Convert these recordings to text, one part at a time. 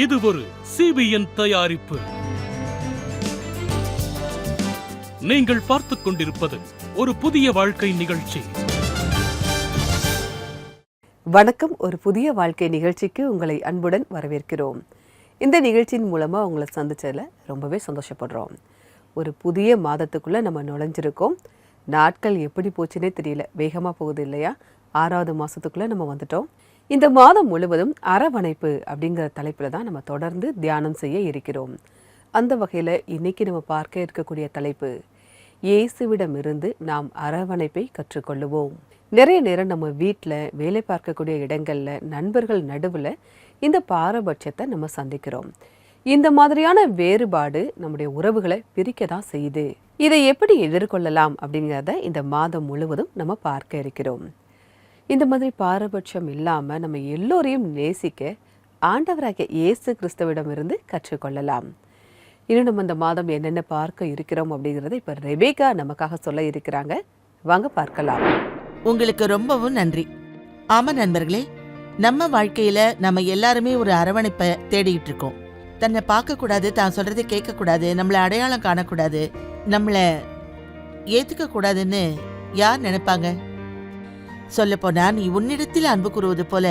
இது ஒரு CBN தயாரிப்பு. நீங்கள் பார்த்துக் கொண்டிருப்பது ஒரு புதிய வாழ்க்கை நிகழ்ச்சி. வணக்கம். ஒரு புதிய வாழ்க்கை நிகழ்ச்சிக்கு உங்களை அன்புடன் வரவேற்கிறோம். இந்த நிகழ்ச்சியின் மூலமாக உங்களை சந்திச்சதில் ரொம்பவே சந்தோஷப்படுறோம். ஒரு புதிய மாதத்துக்குள்ளே நம்ம நுழைஞ்சிருக்கோம். நாட்கள் எப்படி போச்சுன்னே தெரியல, வேகமாக போகுது இல்லையா? 6வது மாதத்துக்குள்ளே நம்ம வந்துட்டோம். இந்த மாதம் முழுவதும் அரவணைப்பு அப்படிங்கிற தலைப்பில் தான் நம்ம தொடர்ந்து தியானம் செய்ய இருக்கிறோம். அந்த வகையில் இன்றைக்கி நம்ம பார்க்க இருக்கக்கூடிய தலைப்பு, இயேசுவிடமிருந்து நாம் அரவணைப்பை கற்றுக்கொள்ளுவோம். நிறைய நேரம் நம்ம வீட்டில், வேலை பார்க்கக்கூடிய இடங்களில், நண்பர்கள் நடுவில் இந்த பாரபட்சத்தை நம்ம சந்திக்கிறோம். இந்த மாதிரியான வேறுபாடு நம்முடைய உறவுகளை பிரிக்க தான் செய்யுது. இதை எப்படி எதிர்கொள்ளலாம் அப்படிங்கிறத இந்த மாதம் முழுவதும் நம்ம பார்க்க இருக்கிறோம். இந்த மாதிரி பாரபட்சம் இல்லாமல் நம்ம எல்லோரையும் நேசிக்க ஆண்டவராகிய இயேசு கிறிஸ்துவிடமிருந்து கற்றுக்கொள்ளலாம். இன்னும் நம்ம இந்த மாதம் என்னென்ன பார்க்க இருக்கிறோம் அப்படிங்கிறத இப்போ ரெபேக்கா நமக்காக சொல்ல இருக்கிறாங்க. வாங்க பார்க்கலாம். உங்களுக்கு ரொம்பவும் நன்றி. ஆமா நண்பர்களே, நம்ம வாழ்க்கையில நம்ம எல்லாருமே ஒரு அரவணைப்பை தேடிட்டு இருக்கோம். தன்னை பார்க்க கூடாது, தான் சொல்றதை கேட்க கூடாது, நம்மளை அடையாளம் காணக்கூடாது, நம்மளை ஏத்துக்க கூடாதுன்னு யார் நினைப்பாங்க? சொல்ல போனா, நீ உன்னிடத்தில் அன்பு கூறுவது போல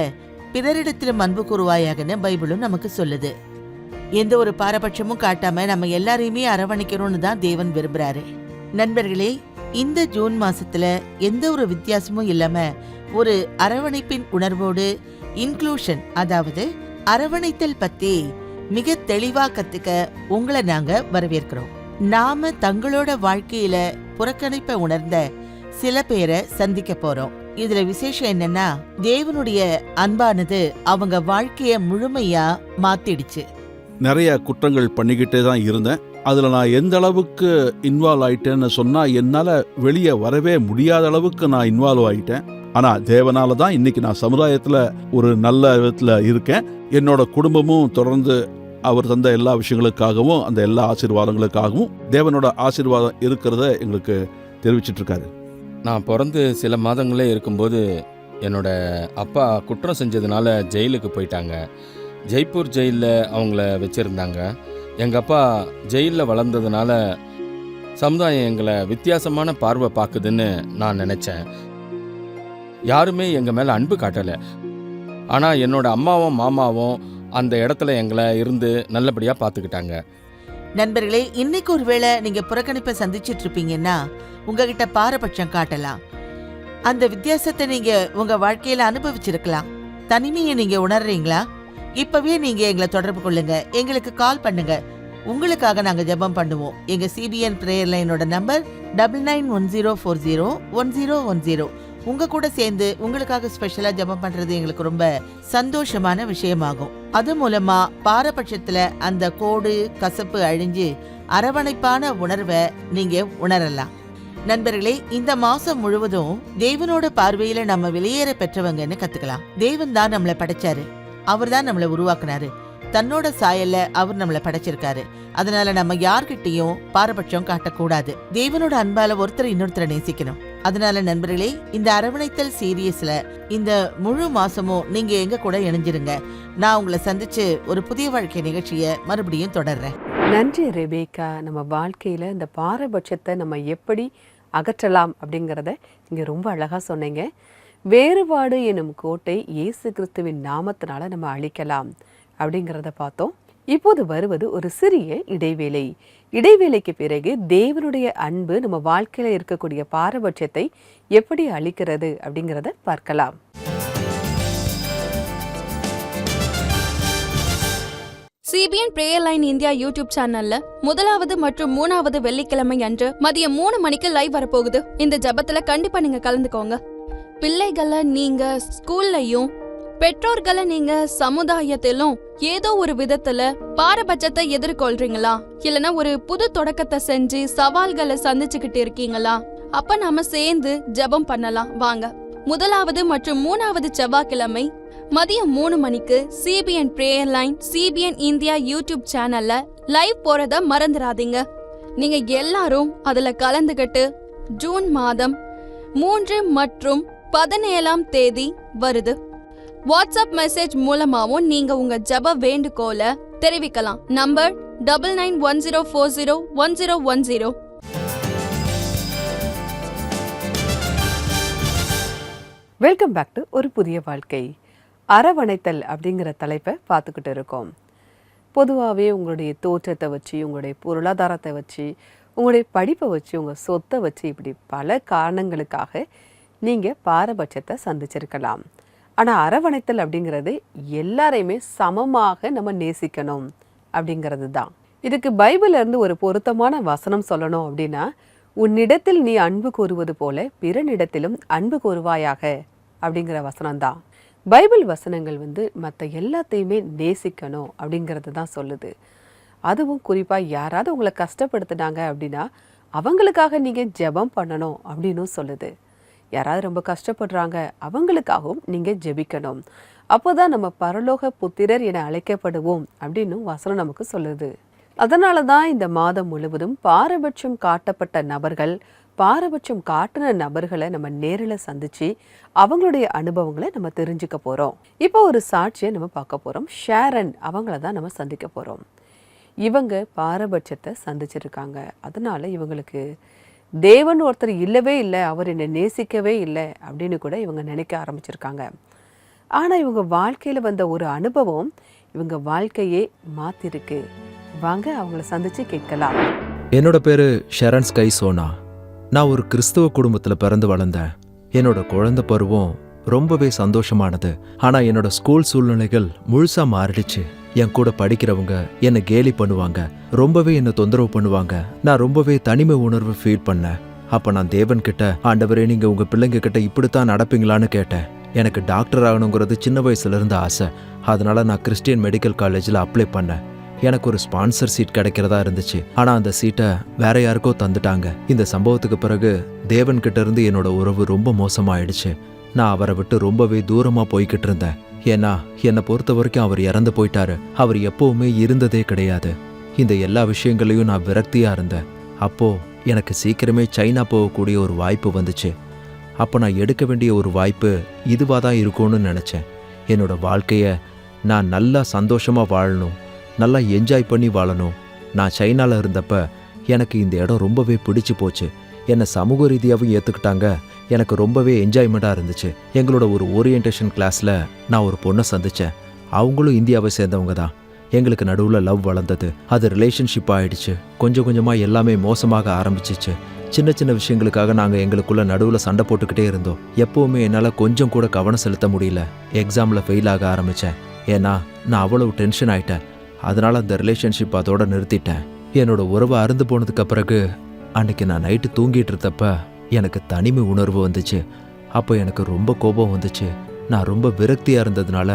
பிறரிடத்திலும் அன்பு கூறுவாயாகன்னு பைபிளும் நமக்கு சொல்லுது. எந்த ஒரு பாரபட்சமும் காட்டாம நம்ம எல்லாரையுமே அரவணைக்கணும்னு தான் தேவன் விரும்புறாரு. நண்பர்களே, இந்த ஜூன் மாசத்துல எந்த ஒரு வித்தியாசமும் இல்லாம ஒரு அரவணைப்பின் உணர்வோடு இன்க்ளூஷன், அதாவது அரவணைத்தல் பத்தி மிக தெளிவா கத்துக்க உங்களை நாங்க வரவேற்கிறோம். நாம தங்களோட வாழ்க்கையில புறக்கணிப்பை உணர்ந்த சில பேரை சந்திக்க போறோம். இதுல விசேஷம் என்னன்னா, தேவனுடைய அன்பானது அவங்க வாழ்க்கைய முழுமையா மாத்திடுச்சு. நிறைய குற்றங்கள் பண்ணிக்கிட்டே தான் இருந்தேன். அதுல நான் எந்த அளவுக்கு இன்வால்வ் ஆயிட்டேன்னு சொன்னா, என்னால வெளியே வரவே முடியாத அளவுக்கு நான் இன்வால்வ் ஆயிட்டேன். ஆனா தேவனால தான் இன்னைக்கு நான் சமுதாயத்துல ஒரு நல்ல விதத்துல இருக்கேன். என்னோட குடும்பமும் தொடர்ந்து அவர் தந்த எல்லா விஷயங்களுக்காகவும், அந்த எல்லா ஆசீர்வாதங்களுக்காகவும் தேவனோட ஆசீர்வாதம் இருக்கிறத எங்களுக்கு தெரிவிச்சிட்டு இருக்காரு. நான் பிறந்து சில மாதங்களே இருக்கும்போது என்னோட அப்பா குற்றம் செஞ்சதுனால ஜெயிலுக்கு போயிட்டாங்க. ஜெய்ப்பூர் ஜெயிலில் அவங்கள வச்சுருந்தாங்க. எங்கள் அப்பா ஜெயிலில் வளர்ந்ததுனால சமுதாயம் எங்களை வித்தியாசமான பார்வை பார்க்குதுன்னு நான் நினச்சேன். யாருமே எங்கள் மேலே அன்பு காட்டலை. ஆனால் என்னோட அம்மாவும் மாமாவும் அந்த இடத்துல எங்களை இருந்து நல்லபடியாக பார்த்துக்கிட்டாங்க. நண்பர்களே, இன்னைக்கு ஒருவேளை நீங்க புறக்கணிப்பை சந்திச்சிட்டு இருப்பீங்கன்னா உங்ககிட்ட பாரபட்சம் காட்டலாம். அந்த வித்தியாசத்தை நீங்க உங்க வாழ்க்கையில அனுபவிச்சிருக்கலாம். தனிமையை நீங்க உணர்றீங்களா? இப்பவே நீங்க எங்களை தொடர்பு கொள்ளுங்க, எங்களுக்கு கால் பண்ணுங்க. உங்களுக்காக நாங்க ஜெபம் பண்ணுவோம். எங்க CBN பிரேயர் லைனோட நம்பர் 9910401010. உங்க கூட சேர்ந்து உங்களுக்காக ஸ்பெஷலா ஜெபம் பண்றது எங்களுக்கு ரொம்ப சந்தோஷமான விஷயமாகும். அது மூலமா பாரபட்சத்துல அந்த கோடு கசப்பு அழிஞ்சு அரவணைப்பான உணர்வை நீங்க உணரலாம். நண்பர்களே, இந்த மாசம் முழுவதும் தேவனோட பார்வையில நம்ம வெளியேற பெற்றவங்கன்னு கத்துக்கலாம். தேவன் தான் நம்மளை படைச்சாரு, அவர் தான் நம்மளை உருவாக்குனாரு, தன்னோட சாயல்ல அவர் நம்மளை படைச்சிருக்காரு. அதனால நம்ம யார்கிட்டையும் பாரபட்சம் காட்டக்கூடாது. தேவனோட அன்பால ஒருத்தர் இன்னொருத்தரை நேசிக்கணும். அதனால நண்பர்களே, இந்த அரவணைத்தல் சீரியஸ்ல இந்த முழு மாசமும் நீங்க எங்க கூட இணைஞ்சிருங்க. நான் உங்களை சந்திச்சு ஒரு புதிய வாழ்க்கை நிகழ்ச்சியை மறுபடியும் தொடர்றேன். நன்றி ரெபேக்கா. நம்ம வாழ்க்கையில் இந்த பாரபட்சத்தை நம்ம எப்படி அகற்றலாம் அப்படிங்கிறத நீங்கள் ரொம்ப அழகாக சொன்னீங்க. வேறுபாடு எனும் கோட்டை இயேசு கிறிஸ்துவின் நாமத்தினால நம்ம அழிக்கலாம் அப்படிங்கிறத பார்த்தோம். இப்போது வருவது ஒரு சிறிய இடைவேளை. இடைவேளைக்கு பிறகு தேவனுடைய அன்பு நம்ம வாழ்க்கையில் இருக்கக்கூடிய பாரபட்சத்தை எப்படி அழிக்கிறது அப்படிங்கிறத பார்க்கலாம். CBN prayer line India YouTube சேனல்ல 1வது மற்றும் 3வது வெள்ளிக்கிழமை அன்று மதியம் 3 மணிக்கு லைவ் வரப்போகுது. இந்த ஜபத்துல கண்டிப்பா நீங்க கலந்துக்கோங்க. பிள்ளைகளை நீங்க ஸ்கூல்லையும், பெற்றோர்களை நீங்க சமுதாயத்திலும் ஏதோ ஒரு விதத்துல பாரபட்சத்தை எதிர்கொள்றீங்களா? இல்லனா ஒரு புது தொடக்கத்தை செஞ்சு சவால்களை சந்திச்சுக்கிட்டு இருக்கீங்களா? அப்ப நாம சேர்ந்து ஜபம் பண்ணலாம். வாங்க. 1வது மற்றும் 3வது செவ்வாய்க்கிழமை மதியம் 3 மணிக்கு CBN prayer line CBN India YouTube சேனல்ல லைவ் போறத மறந்துடாதீங்க. நீங்க எல்லாரும் அதுல கலந்துகிட்டு ஜூன் மாதம் 3 மற்றும் 17 வருது. வாட்ஸ்அப் மெசேஜ் மூலமாவும் நீங்க உங்க ஜெப வேண்டுகோளை தெரிவிக்கலாம். நம்பர் 9910401010. வெல்கம் பேக் டு ஒரு புதிய வாழ்க்கை. அரவணைத்தல் அப்படிங்கிற தலைப்பை பார்த்துக்கிட்டு இருக்கோம். பொதுவாகவே உங்களுடைய தோற்றத்தை வச்சு, உங்களுடைய பொருளாதாரத்தை வச்சு, உங்களுடைய படிப்பை வச்சு, உங்கள் சொத்தை வச்சு, இப்படி பல காரணங்களுக்காக நீங்கள் பாரபட்சத்தை சந்திச்சிருக்கலாம். ஆனால் அரவணைத்தல் அப்படிங்கிறது எல்லாரையுமே சமமாக நம்ம நேசிக்கணும் அப்படிங்கிறது தான். இதுக்கு பைபிள்ல இருந்து ஒரு பொருத்தமான வசனம் சொல்லணும் அப்படின்னா, உன்னிடத்தில் நீ அன்பு கூறுவது போல பிறனிடத்திலும் அன்பு கூறுவாயாக அப்படிங்கிற வசனம் தான். பைபிள் வசனங்கள் மற்ற எல்லாத்தையுமே நேசிக்கணும் அப்படிங்கிறது தான் சொல்லுது. அதுவும் குறிப்பாக யாராவது உங்களை கஷ்டப்படுத்தினாங்க அப்படின்னா அவங்களுக்காக நீங்கள் ஜெபம் பண்ணணும் அப்படின்னு சொல்லுது. யாராவது ரொம்ப கஷ்டப்படுறாங்க அவங்களுக்காகவும் நீங்கள் ஜெபிக்கணும். அப்போதான் நம்ம பரலோக புத்திரர் என அழைக்கப்படுவோம் அப்படின்னு வசனம் நமக்கு சொல்லுது. அதனால தான் இந்த மாதம் முழுவதும் பாரபட்சம் காட்டப்பட்ட நபர்கள், பாரபட்சம் காட்டின நபர்களை நம்ம நேரில் சந்திச்சு அவங்களுடைய அனுபவங்களை நம்ம தெரிஞ்சுக்க போகிறோம். இப்போ ஒரு சாட்சியை நம்ம பார்க்க போகிறோம். ஷேரன் அவங்கள தான் நம்ம சந்திக்க போகிறோம். இவங்க பாரபட்சத்தை சந்திச்சிருக்காங்க. அதனால இவங்களுக்கு தேவன் ஒருத்தர் இல்லவே இல்லை, அவர் என்னை நேசிக்கவே இல்லை அப்படின்னு கூட இவங்க நினைக்க ஆரம்பிச்சிருக்காங்க. ஆனால் இவங்க வாழ்க்கையில் வந்த ஒரு அனுபவம் இவங்க வாழ்க்கையே மாற்றிருக்கு. வாங்க அவங்கள சந்திச்சு கேட்கலாம். என்னோட பேரு ஷரண் ஸ்கை சோனா. நான் ஒரு கிறிஸ்தவ குடும்பத்தில் பிறந்து வளர்ந்தேன். என்னோட குழந்தை பருவம் ரொம்பவே சந்தோஷமானது. ஆனா என்னோட ஸ்கூல் சூழ்நிலைகள் முழுசா மாறிடுச்சு. என் கூட படிக்கிறவங்க என்னை கேலி பண்ணுவாங்க, ரொம்பவே என்னை தொந்தரவு பண்ணுவாங்க. நான் ரொம்பவே தனிமை உணர்வு ஃபீல் பண்ணேன். அப்ப நான் தேவன் கிட்ட, ஆண்டவரே நீங்க உங்க பிள்ளைங்க கிட்ட இப்படித்தான் நடப்பீங்களான்னு கேட்டேன். எனக்கு டாக்டர் ஆகணுங்கிறது சின்ன வயசுல இருந்து ஆசை. அதனால நான் கிறிஸ்டியன் மெடிக்கல் காலேஜில் அப்ளை பண்ணேன். எனக்கு ஒரு ஸ்பான்சர் சீட் கிடைக்கிறதா இருந்துச்சு. ஆனா அந்த சீட்டை வேற யாருக்கோ தந்துட்டாங்க. இந்த சம்பவத்துக்கு பிறகு தேவன் கிட்ட இருந்து என்னோட உறவு ரொம்ப மோசமாயிடுச்சு. நான் அவரை விட்டு ரொம்பவே தூரமா போய்கிட்டு இருந்தேன். ஏன்னா என்னை பொறுத்த வரைக்கும் அவர் இறந்து போயிட்டாரு. அவர் எப்பவுமே இருந்ததே கிடையாது. இந்த எல்லா விஷயங்களையும் நான் விரக்தியா இருந்தேன். அப்போ எனக்கு சீக்கிரமே சைனா போகக்கூடிய ஒரு வாய்ப்பு வந்துச்சு. அப்போ நான் எடுக்க வேண்டிய ஒரு வாய்ப்பு இதுவாக தான் இருக்கும்னு நினச்சேன். என்னோட வாழ்க்கைய நான் நல்லா சந்தோஷமா வாழணும், நல்லா என்ஜாய் பண்ணி வாழணும். நான் சைனாவில் இருந்தப்ப எனக்கு இந்த இடம் ரொம்பவே பிடிச்சு போச்சு. என்னை சமூக ரீதியாகவும் ஏற்றுக்கிட்டாங்க. எனக்கு ரொம்பவே என்ஜாய்மெண்ட்டாக இருந்துச்சு. எங்களோட ஒரு ஓரியன்டேஷன் கிளாஸில் நான் ஒரு பொண்ணை சந்தித்தேன். அவங்களும் இந்தியாவை சேர்ந்தவங்க தான். எங்களுக்கு நடுவில் லவ் வளர்ந்தது. அது ரிலேஷன்ஷிப் ஆயிடுச்சு. கொஞ்சம் கொஞ்சமாக எல்லாமே மோசமாக ஆரம்பிச்சிச்சு. சின்ன சின்ன விஷயங்களுக்காக நாங்கள் எங்களுக்குள்ள நடுவில் சண்டை போட்டுக்கிட்டே இருந்தோம். எப்போவுமே என்னால் கொஞ்சம் கூட கவனம் செலுத்த முடியல. எக்ஸாமில் ஃபெயில் ஆக ஆரம்பித்தேன். ஏன்னா நான் அவ்வளவு டென்ஷன் ஆயிட்டேன். அதனால் அந்த ரிலேஷன்ஷிப் அதோட நிறுத்திட்டேன். என்னோட உறவு அறுந்து போனதுக்கு பிறகு அன்னைக்கு நான் நைட்டு தூங்கிட்டு இருந்தப்ப எனக்கு தனிமை உணர்வு வந்துச்சு. அப்போ எனக்கு ரொம்ப கோபம் வந்துச்சு. நான் ரொம்ப விரக்தியாக இருந்ததுனால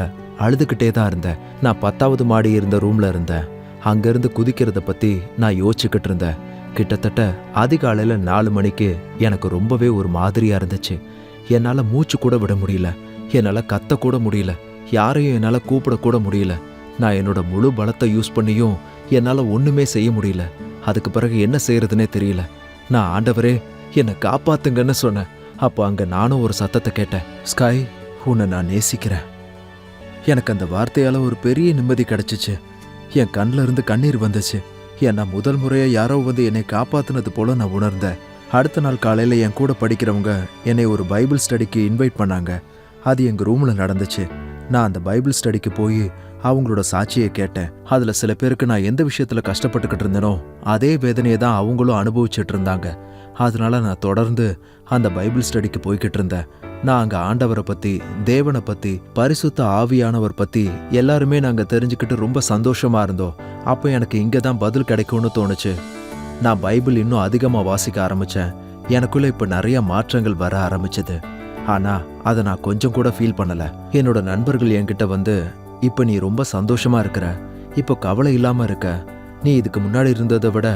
அழுதுகிட்டே தான் இருந்தேன். நான் 10வது மாடி இருந்த ரூமில் இருந்தேன். அங்கேருந்து குதிக்கிறத பற்றி நான் யோசிச்சுக்கிட்டு இருந்தேன். கிட்டத்தட்ட அதிகாலையில் 4 மணிக்கு எனக்கு ரொம்பவே ஒரு மாதிரியாக இருந்துச்சு. என்னால் மூச்சு கூட விட முடியல. என்னால் கத்தக்கூட முடியல. யாரையும் என்னால் கூப்பிடக்கூட முடியல. நான் என்னோட முழு பலத்தை யூஸ் பண்ணியும் என்னால் ஒன்றுமே செய்ய முடியல. அதுக்கு பிறகு என்ன செய்யறதுனே தெரியல. நான் ஆண்டவரே என்னை காப்பாத்துங்கன்னு சொன்னேன். அப்போ அங்கே நானும் ஒரு சத்தத்தை கேட்டேன். ஸ்கை, உன்னை நான் நேசிக்கிறேன். எனக்கு அந்த வார்த்தையால் ஒரு பெரிய நிம்மதி கிடைச்சிச்சு. என் கண்ணில் இருந்து கண்ணீர் வந்துச்சு. ஏன்னா முதல் முறையாக யாரோ என்னை காப்பாற்றினது போல நான் உணர்ந்தேன். அடுத்த நாள் காலையில் என் கூட படிக்கிறவங்க என்னை ஒரு பைபிள் ஸ்டடிக்கு இன்வைட் பண்ணாங்க. அது எங்கள் ரூமில் நடந்துச்சு. நான் அந்த பைபிள் ஸ்டடிக்கு போய் அவங்களோட சாட்சியை கேட்டேன். அதுல சில பேருக்கு நான் எந்த விஷயத்துல கஷ்டப்பட்டுக்கிட்டு இருந்தேனோ அதே வேதனையை தான் அவங்களும் அனுபவிச்சுட்டு இருந்தாங்க. அதனால நான் தொடர்ந்து அந்த பைபிள் ஸ்டடிக்கு போய்கிட்டு இருந்தேன். நான் அங்க ஆண்டவரை பத்தி, தேவனை பத்தி, பரிசுத்த ஆவியானவர் பத்தி எல்லாருமே நாங்க தெரிஞ்சுக்கிட்டு ரொம்ப சந்தோஷமா இருந்தோம். அப்போ எனக்கு இங்க தான் பதில் கிடைக்கும்னு தோணுச்சு. நான் பைபிள் இன்னும் அதிகமா வாசிக்க ஆரம்பிச்சேன். எனக்குள்ள இப்ப நிறைய மாற்றங்கள் வர ஆரம்பிச்சது. ஆனா அதை நான் கொஞ்சம் கூட ஃபீல் பண்ணல. என்னோட நண்பர்கள் என்கிட்ட இப்ப நீ ரொம்ப சந்தோஷமா இருக்கிற, இப்ப கவலை இல்லாம இருக்க, நீ இதுக்கு முன்னாடி இருந்ததை விட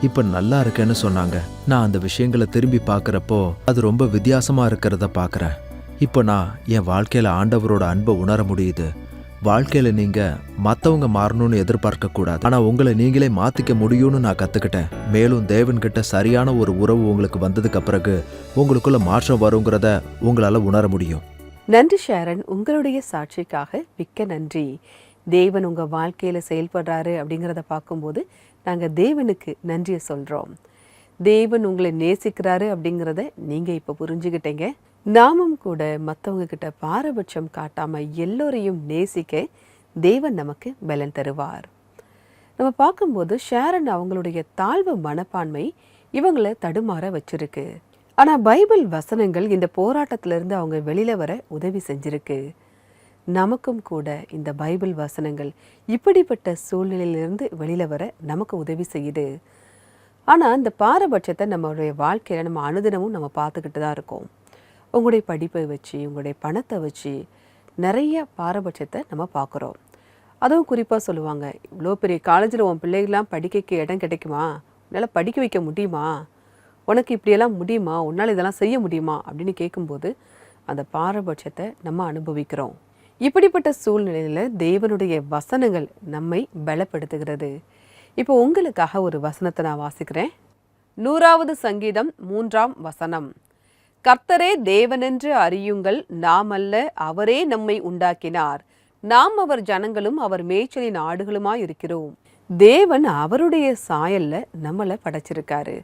இப்ப நல்லா இருக்கேன்னு சொன்னாங்க. நான் அந்த விஷயங்களை திரும்பி பார்க்கறப்போ அது ரொம்ப வித்தியாசமா இருக்கிறத பார்க்கறேன். இப்போ நான் என் வாழ்க்கையில ஆண்டவரோட அன்பை உணர முடியுது. வாழ்க்கையில நீங்க மத்தவங்க மாறணும்னு எதிர்பார்க்க கூடாது, ஆனா உங்களை நீங்களே மாத்திக்க முடியும்னு நான் கத்துக்கிட்டேன். மேலும் தேவன்கிட்ட சரியான ஒரு உறவு உங்களுக்கு வந்ததுக்கு பிறகு உங்களுக்குள்ள மாற்றம் வருங்கிறத உங்களால உணர முடியும். நன்றி ஷாரன், உங்களுடைய சாட்சிக்காக மிக்க நன்றி. தேவன் உங்கள் வாழ்க்கையில் செயல்படுறாரு அப்படிங்கிறத பார்க்கும்போது நாங்கள் தேவனுக்கு நன்றியை சொல்கிறோம். தேவன் உங்களை நேசிக்கிறாரு அப்படிங்கிறத நீங்கள் இப்போ புரிஞ்சுக்கிட்டீங்க. நாமும் கூட மற்றவங்க கிட்ட பாரபட்சம் காட்டாமல் எல்லோரையும் நேசிக்க தேவன் நமக்கு பலன் தருவார். நம்ம பார்க்கும்போது ஷாரன் அவங்களுடைய தாழ்வு மனப்பான்மை இவங்களை தடுமாற வச்சிருக்கு. ஆனால் பைபிள் வசனங்கள் இந்த போராட்டத்திலிருந்து அவங்க வெளியில் வர உதவி செஞ்சிருக்கு. நமக்கும் கூட இந்த பைபிள் வசனங்கள் இப்படிப்பட்ட சூழ்நிலையிலிருந்து வெளியில் வர நமக்கு உதவி செய்யுது. ஆனால் இந்த பாரபட்சத்தை நம்மளுடைய வாழ்க்கையில் நம்ம அனுதினமும் நம்ம பார்த்துக்கிட்டு தான் இருக்கோம். உங்களுடைய படிப்பை வச்சு, உங்களுடைய பணத்தை வச்சு நிறைய பாரபட்சத்தை நம்ம பார்க்குறோம். அதுவும் குறிப்பாக சொல்லுவாங்க, இவ்வளோ பெரிய காலேஜில் உன் பிள்ளைகள்லாம் படிக்க இடம் கிடைக்குமா, உன்னால் படிக்க வைக்க முடியுமா, உனக்கு இப்படியெல்லாம் முடியுமா, உன்னால் இதெல்லாம் செய்ய முடியுமா அப்படின்னு கேட்கும்போது அந்த பாரபட்சத்தை நம்ம அனுபவிக்கிறோம். இப்படிப்பட்ட சூழ்நிலையில் தேவனுடைய வசனங்கள் நம்மை பலப்படுத்துகிறது. இப்போ உங்களுக்காக ஒரு வசனத்தை நான் வாசிக்கிறேன். 100வது சங்கீதம் 3ஆம் வசனம். கர்த்தரே தேவனென்று அறியுங்கள், நாம் அல்ல, அவரே நம்மை உண்டாக்கினார், நாம் அவர் ஜனங்களும் அவர் மேய்ச்சலின் ஆடுகளுமாய் இருக்கிறோம். தேவன் அவருடைய சாயல்ல நம்மளை படைச்சிருக்காரு.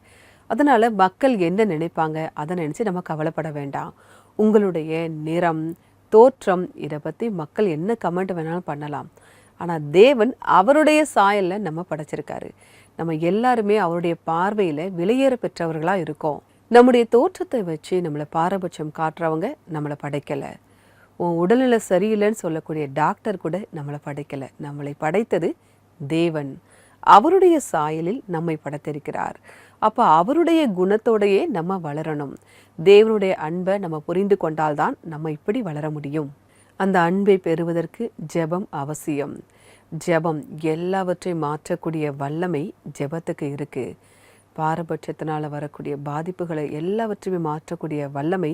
அதனால மக்கள் என்ன நினைப்பாங்க அதை நினைச்சு நம்ம கவலைப்பட வேண்டாம். உங்களுடைய நிறம், தோற்றம், இதை பற்றி மக்கள் என்ன கமெண்ட் வேணாலும் பண்ணலாம். ஆனால் தேவன் அவருடைய சாயல்ல நம்ம படைச்சிருக்காரு. நம்ம எல்லாருமே அவருடைய பார்வையில் விலையேற பெற்றவர்களாக இருக்கோம். நம்முடைய தோற்றத்தை வச்சு நம்மளை பாரபட்சம் காட்டுறவங்க நம்மளை படைக்கலை. உன் உடல்நிலை சரியில்லைன்னு சொல்லக்கூடிய டாக்டர் கூட நம்மளை படைக்கலை. நம்மளை படைத்தது தேவன். அவருடைய சாயலில் நம்மை படைத்திருக்கிறார். அப்போ அவருடைய குணத்தோடையே நம்ம வளரணும். தேவனுடைய அன்பை நம்ம புரிந்து கொண்டால்தான் நம்ம இப்படி வளர முடியும். அந்த அன்பை பெறுவதற்கு ஜெபம் அவசியம். ஜெபம் எல்லாவற்றையும் மாற்றக்கூடிய வல்லமை ஜெபத்துக்கு இருக்கு. பாரபட்சத்தினால் வரக்கூடிய பாதிப்புகளை எல்லாவற்றையுமே மாற்றக்கூடிய வல்லமை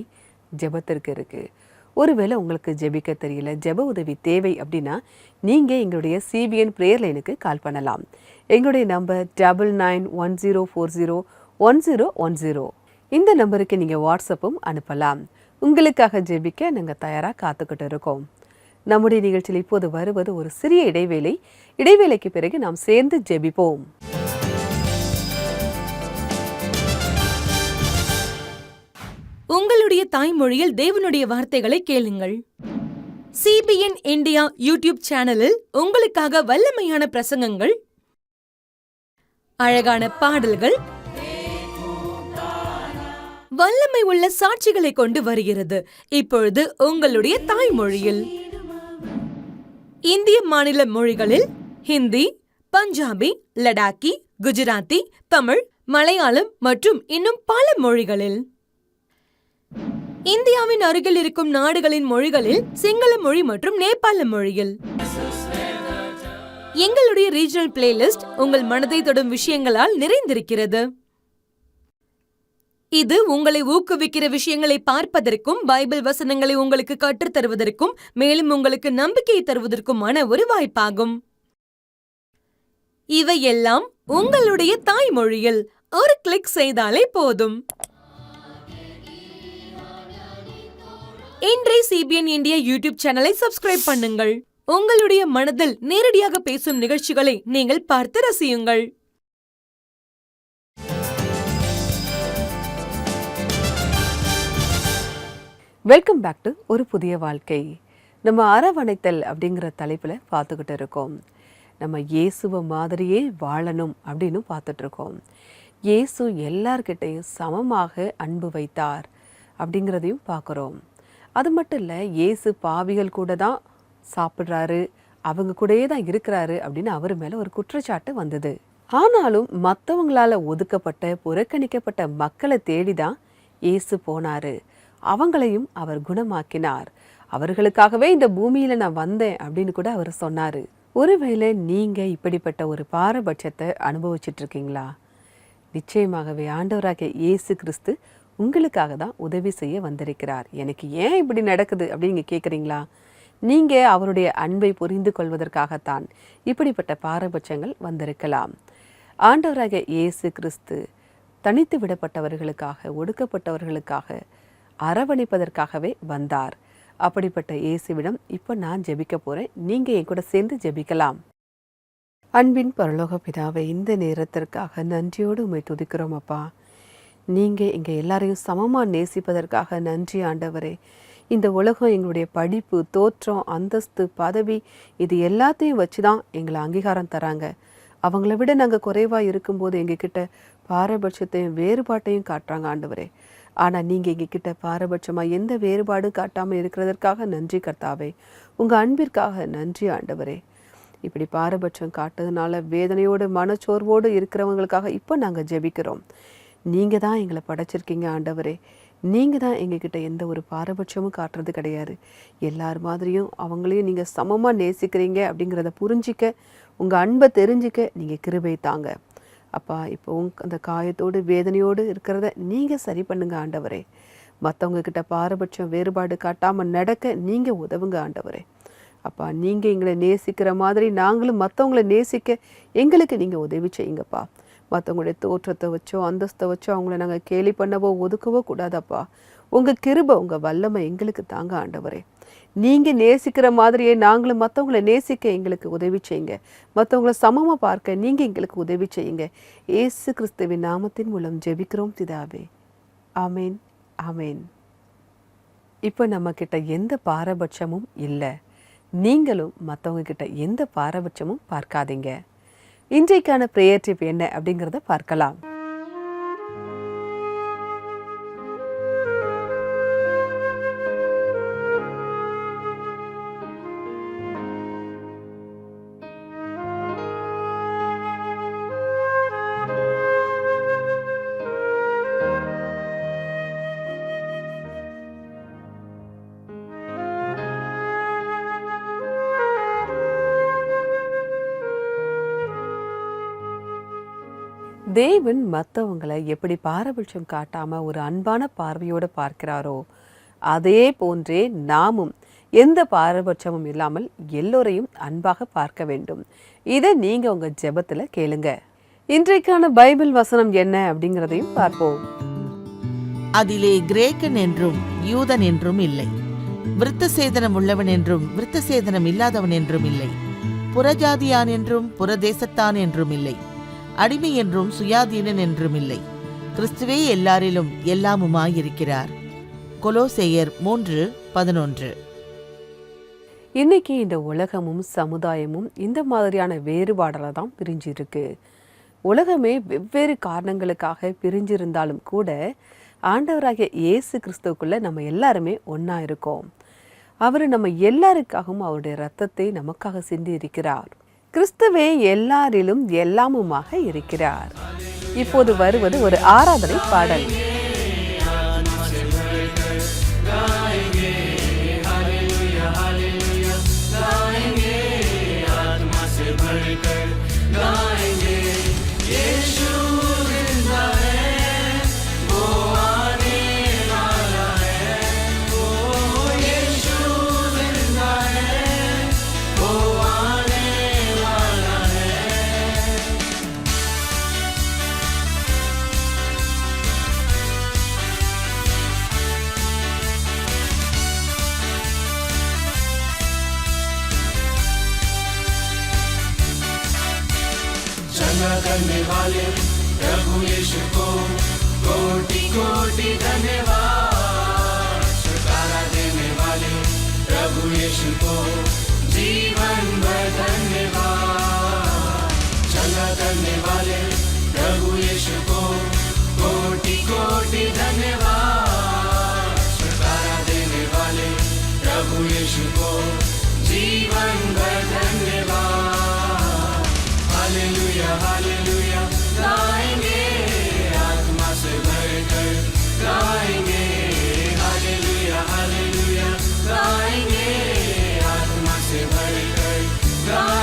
ஜெபத்திற்கு இருக்கு. ஒருவேளை உங்களுக்கு ஜெபிக்க தெரியல, ஜெப உதவி தேவை அப்படின்னா நீங்கள் எங்களுடைய CBN ப்ரேயர் லைனுக்கு கால் பண்ணலாம். எங்களுடைய நம்பர் 9910401010. இந்த நம்பருக்கு நீங்கள் வாட்ஸ்அப்பும் அனுப்பலாம். உங்களுக்காக ஜெபிக்க நாங்கள் தயாராக காத்துக்கிட்டு இருக்கோம். நம்முடைய நிகழ்ச்சியில் இப்போது வருவது ஒரு சிறிய இடைவேளை. இடைவேளைக்கு பிறகு நாம் சேர்ந்து ஜெபிப்போம். உங்களுடைய தாய்மொழியில் தேவனுடைய வார்த்தைகளை கேளுங்கள். CBN இந்தியா யூடியூப் சேனலில் உங்களுக்காக வல்லமையான பிரசங்கங்கள், அழகான பாடல்கள், வல்லமை உள்ள சாட்சிகளை கொண்டு வருகிறது. இப்பொழுது உங்களுடைய தாய்மொழியில் இந்திய மாநில மொழிகளில் ஹிந்தி, பஞ்சாபி, லடாக்கி, குஜராத்தி, தமிழ், மலையாளம் மற்றும் இன்னும் பல மொழிகளில். இந்தியாவின் அருகில் இருக்கும் நாடுகளின் மொழிகளில் சிங்கள மொழி மற்றும் நேபாள மொழியில். எங்களுடைய ரீஜனல் பிளேலிஸ்ட் உங்கள் மனதை தொடும் விஷயங்களால் நிறைந்திருக்கிறது. இது உங்களை ஊக்குவிக்கிற விஷயங்களை பார்ப்பதற்கும், பைபிள் வசனங்களை உங்களுக்கு கற்றுத் தருவதற்கும், மேலும் உங்களுக்கு நம்பிக்கையை தருவதற்குமான ஒரு வாய்ப்பாகும். இவையெல்லாம் உங்களுடைய தாய்மொழியில் ஒரு கிளிக் செய்தாலே போதும். இன்றைய CBN இந்தியா யூடியூப் சேனலை சப்ஸ்கிரைப் பண்ணுங்கள். உங்களுடைய மனதில் நேரடியாக பேசும் நிகழ்ச்சிகளை நீங்கள் பார்த்து ரசியுங்கள். வெல்கம் பேக் டு ஒரு புதிய வாழ்க்கை. நம்ம அரவணைத்தல் அப்படிங்கிற தலைப்பில் பார்த்துக்கிட்டு இருக்கோம். நம்ம இயேசுவை மாதிரியே வாழணும் அப்படின்னு பார்த்துட்டு இருக்கோம். இயேசு எல்லார்கிட்டையும் சமமாக அன்பு வைத்தார் அப்படிங்கிறதையும் பார்க்குறோம். அது மட்டும் இல்லை, இயேசு பாவிகள் கூட தான் சாப்பிட்றாரு, அவங்க கூடயே தான் இருக்கிறாரு அப்படின்னு அவர் மேலே ஒரு குற்றச்சாட்டு வந்தது. ஆனாலும் மற்றவங்களால் ஒதுக்கப்பட்ட, புறக்கணிக்கப்பட்ட மக்களை தேடி தான் இயேசு போனார். அவங்களையும் அவர் குணமாக்கினார். அவர்களுக்காகவே இந்த பூமியில் நான் வந்தேன் அப்படின்னு கூட அவர் சொன்னார். ஒருவேளை நீங்கள் இப்படிப்பட்ட ஒரு பாரபட்சத்தை அனுபவிச்சுட்டு இருக்கீங்களா? நிச்சயமாகவே ஆண்டவராகிய இயேசு கிறிஸ்து உங்களுக்காக தான் உதவி செய்ய வந்திருக்கிறார். எனக்கு ஏன் இப்படி நடக்குது அப்படின்னு கேட்குறீங்களா? நீங்கள் அவருடைய அன்பை புரிந்து கொள்வதற்காகத்தான் இப்படிப்பட்ட பாரபட்சங்கள் வந்திருக்கலாம். ஆண்டவராகிய இயேசு கிறிஸ்து தனித்து விடப்பட்டவர்களுக்காக, ஒடுக்கப்பட்டவர்களுக்காக அரவணைப்பதற்காகவே வந்தார். அப்படிப்பட்ட இயேசுவிடம் இப்போ நான் ஜெபிக்க போகிறேன், நீங்கள் என் கூட சேர்ந்து ஜெபிக்கலாம். அன்பின் பரலோக பிதாவை, இந்த நேரத்திற்காக நன்றியோடு உம்மை துதிக்கிறோம் அப்பா. நீங்கள் எங்கள் எல்லாரையும் சமமாக நேசிப்பதற்காக நன்றி ஆண்டவரே. இந்த உலகம் எங்களுடைய படிப்பு, தோற்றம், அந்தஸ்து, பதவி இது எல்லாத்தையும் வச்சு தான் எங்களை அங்கீகாரம் தராங்க. அவங்கள விட நாங்கள் குறைவாக இருக்கும்போது எங்ககிட்ட பாரபட்சத்தையும் வேறுபாட்டையும் காட்டுறாங்க ஆண்டவரே. ஆனால் நீங்கள் எங்ககிட்ட பாரபட்சமாக எந்த வேறுபாடும் காட்டாமல் இருக்கிறதற்காக நன்றி கர்த்தாவே. உங்கள் அன்பிற்காக நன்றி ஆண்டவரே. இப்படி பாரபட்சம் காட்டுறதுனால வேதனையோடு மனச்சோர்வோடு இருக்கிறவங்களுக்காக இப்போ நாங்கள் ஜெபிக்கிறோம். நீங்கள் தான் எங்களை படைச்சிருக்கீங்க ஆண்டவரே. நீங்கள் தான் எங்ககிட்ட எந்த ஒரு பாரபட்சமும் காட்டுறது கிடையாது. எல்லார் மாதிரியும் அவங்களையும் நீங்கள் சமமாக நேசிக்கிறீங்க அப்படிங்கிறத புரிஞ்சிக்க, உங்கள் அன்பை தெரிஞ்சிக்க நீங்கள் கிருபை தாங்க அப்பா. இப்போ அந்த காயத்தோடு வேதனையோடு இருக்கிறத நீங்கள் சரி பண்ணுங்க ஆண்டவரே. மற்றவங்க கிட்ட பாரபட்சம் வேறுபாடு காட்டாமல் நடக்க நீங்கள் உதவுங்க ஆண்டவரே. அப்பா, நீங்கள் எங்களை நேசிக்கிற மாதிரி நாங்களும் மற்றவங்களை நேசிக்க எங்களுக்கு நீங்கள் உதவி செய்யுங்கப்பா. மற்றவங்களுடைய தோற்றத்தை வச்சோ அந்தஸ்தை வச்சோ அவங்கள நாங்கள் கேலி பண்ணவோ ஒதுக்கவோ கூடாதப்பா. உங்கள் கிருபை, உங்கள் வல்லமை எங்களுக்கு தாங்க ஆண்டவரே. நீங்கள் நேசிக்கிற மாதிரியே நாங்களும் மற்றவங்களை நேசிக்க எங்களுக்கு உதவி செய்யுங்க. மற்றவங்கள சமமாக பார்க்க நீங்கள் எங்களுக்கு உதவி செய்யுங்க. இயேசு கிறிஸ்துவின் நாமத்தின் மூலம் ஜெபிக்கிறோம் பிதாவே. ஆமேன், ஆமேன். இப்போ நம்மக்கிட்ட எந்த பாரபட்சமும் இல்லை. நீங்களும் மற்றவங்க கிட்ட எந்த பாரபட்சமும் பார்க்காதீங்க. இன்றைக்கான பிரேயர் டிப் என்ன அப்படிங்கிறத பார்க்கலாம். தேவன் மற்றவங்களை எப்படி பாரபட்சம் காட்டாமல் ஒரு அன்பான பார்வையோடு பார்க்கிறாரோ அதே போன்றே நாமும் எந்த பாரபட்சமும் இல்லாமல் எல்லோரையும் அன்பாக பார்க்க வேண்டும். இதை நீங்கள் உங்கள் ஜெபத்தில் கேளுங்க. இன்றைக்கான பைபிள் வசனம் என்ன அப்படிங்கிறதையும் பார்ப்போம். அதிலே கிரேக்கன் என்றும் யூதன் என்றும் இல்லை, விருத்த சேதனம் உள்ளவன் என்றும் விருத்த சேதனம் இல்லாதவன் என்றும் இல்லை, புறஜாதியான் என்றும் புறதேசத்தான் என்றும் இல்லை, அடிமை என்றும் சுயாதீனன் என்றும் இல்லை, கிறிஸ்துவே எல்லாரிலும் எல்லாமுமாயிருக்கிறார். கொலோசேயர் 3:11. இன்னைக்கு இந்த உலகமும் சமுதாயமும் இந்த மாதிரியான வேறுபாடால தான் பிரிஞ்சிருக்கு. உலகமே வெவ்வேறு காரணங்களுக்காக பிரிஞ்சிருந்தாலும் கூட ஆண்டவராகிய இயேசு கிறிஸ்துவுக்குள்ள நம்ம எல்லாருமே ஒன்றா இருக்கோம். அவர் நம்ம எல்லாருக்காகவும் அவருடைய இரத்தத்தை நமக்காக சிந்தி இருக்கிறார். கிறிஸ்துவே எல்லாரிலும் எல்லாமுமாக இருக்கிறார். இப்போது வருவது ஒரு ஆராதனை பாடல். करने वाले प्रभु यीशु को कोटि कोटि धन्यवाद। छुटकारा देने वाले प्रभु यीशु को जीवन भर धन्यवाद। चंगा करने वाले प्रभु यीशु को कोटि कोटि धन्यवाद। छुटकारा देने वाले प्रभु यीशु को जीवन भर धन्यवाद। हालेलुया हालेलुया गाएंगे आत्मा से भरकर गाएंगे। हालेलुया हालेलुया गाएंगे आत्मा से भरकर गाएंगे।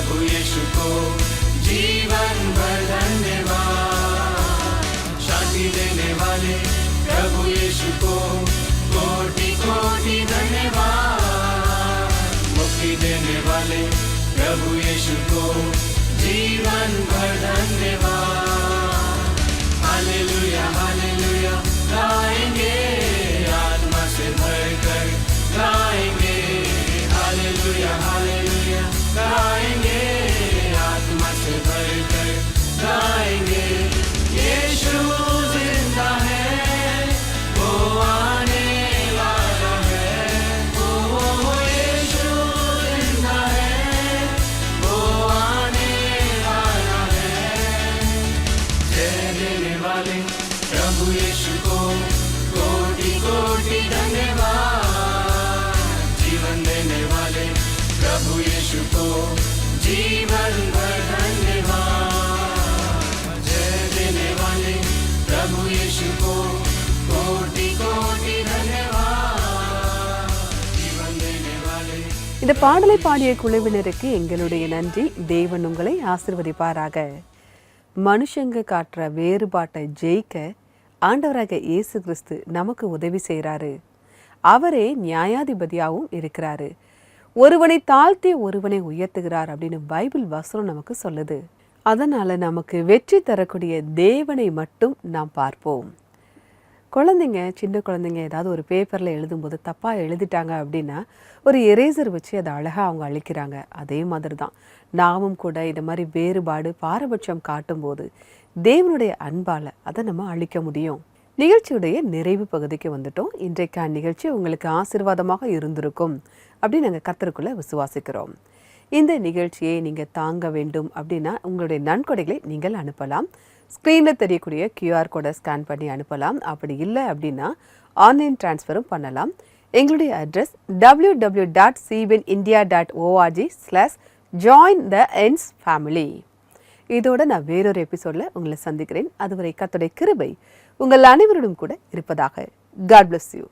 प्रभु यीशु को जीवन भर धन्यवाद। शांति देने वाले प्रभु यीशु को कोटि कोटि धन्यवाद। मुक्ति देने वाले प्रभु यीशु को जीवन भर धन्यवाद। हालेलुया हालेलुया गाएंगे, आत्मा से भरकर गाएंगे। हालेलुया हालेलुया गाएंगे, आत्मा से भरकर गाएंगे। यीशु जिंदा है, वो आने वाला है। ओ यीशु जिंदा है, वो आने वाला है। जय देने वाले प्रभु यीशु को कोटि कोटि धन्यवाद। जीवन देने वाले प्रभु यीशु को जीवन भर धन्यवाद। जय देने वाले प्रभु यीशु को कोटि कोटि धन्यवाद। जीवन देने वाले இந்த பாடலை பாடிய குழுவினருக்கு எங்களுடைய நன்றி. தேவன் உங்களை ஆசீர்வதிப்பாராக. மனுஷங்க காட்டுற வேறுபாட்டை ஜெயிக்க ஆண்டவராக இயேசு கிறிஸ்து நமக்கு உதவி செய்கிறாரு. அவரே நியாயாதிபதியாகவும் இருக்கிறாரு. ஒருவனை தாழ்த்தி ஒருவனை உயர்த்துகிறார் அப்படின்னு பைபிள் வசனம் நமக்கு சொல்லுது. அதனால நமக்கு வெற்றி தரக்கூடிய தேவனை மட்டும் நாம் பார்ப்போம். குழந்தைங்க, சின்ன குழந்தைங்க ஏதாவது ஒரு பேப்பரில் எழுதும்போது தப்பாக எழுதிட்டாங்க அப்படின்னா ஒரு எரேசர் வச்சு அதை அழகாக அவங்க அழிக்கிறாங்க. அதே மாதிரி தான் நாமும் கூட இந்த மாதிரி வேறுபாடு பாரபட்சம் காட்டும்போது தேவனுடைய அன்பால் அதை நம்ம அழிக்க முடியும். நிகழ்ச்சியுடைய நிறைவு பகுதிக்கு வந்துட்டோம். இன்றைக்கான நிகழ்ச்சி உங்களுக்கு ஆசீர்வாதமாக இருந்திருக்கும் அப்படின்னு நாங்கள் கர்த்தருக்குள்ள விசுவாசிக்கிறோம். இந்த நிகழ்ச்சியை நீங்கள் தாங்க வேண்டும் அப்படின்னா உங்களுடைய நன்கொடைகளை நீங்கள் அனுப்பலாம். ஸ்க்ரீனில் தெரியக்கூடிய QR கோடை ஸ்கேன் பண்ணி அனுப்பலாம். அப்படி இல்லை அப்படின்னா ஆன்லைன் டிரான்ஸ்ஃபரும் பண்ணலாம். எங்களுடைய அட்ரஸ் www.cbnindia.org/join-the-ends-family. இதோட நான் வேறொரு எபிசோடில் உங்களை சந்திக்கிறேன். அதுவரை கர்த்தருடைய கிருபை உங்கள் அனைவருடன் கூட இருப்பதாக. God bless you.